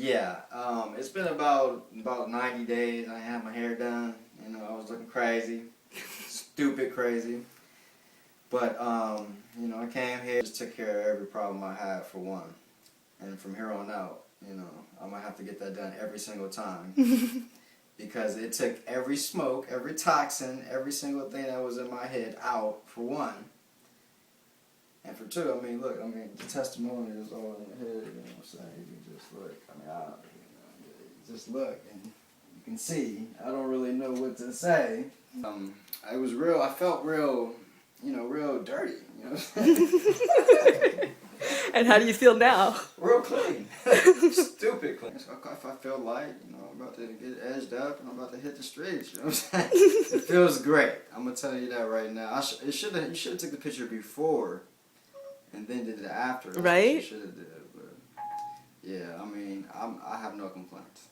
Yeah, it's been about 90 days. I had my hair done. You know, I was looking crazy, stupid crazy. But you know, I came here, just took care of every problem I had for one. And from here on out, you know, I might have to get that done every single time because it took every smoke, every toxin, every single thing that was in my head out for one. And for two, I mean, look, the testimony is all in the head, you know what I'm saying? You can just look, just look, and you can see, I don't really know what to say. I was real, I felt real, you know, real dirty, you know what I'm saying? And how do you feel now? Real clean. Stupid clean. If I feel light, you know, I'm about to get edged up and I'm about to hit the streets, you know what I'm saying? It feels great. I'm going to tell you that right now. You should have took the picture before and then did it after. Right? You should have did it, but yeah, I mean, I have no complaints.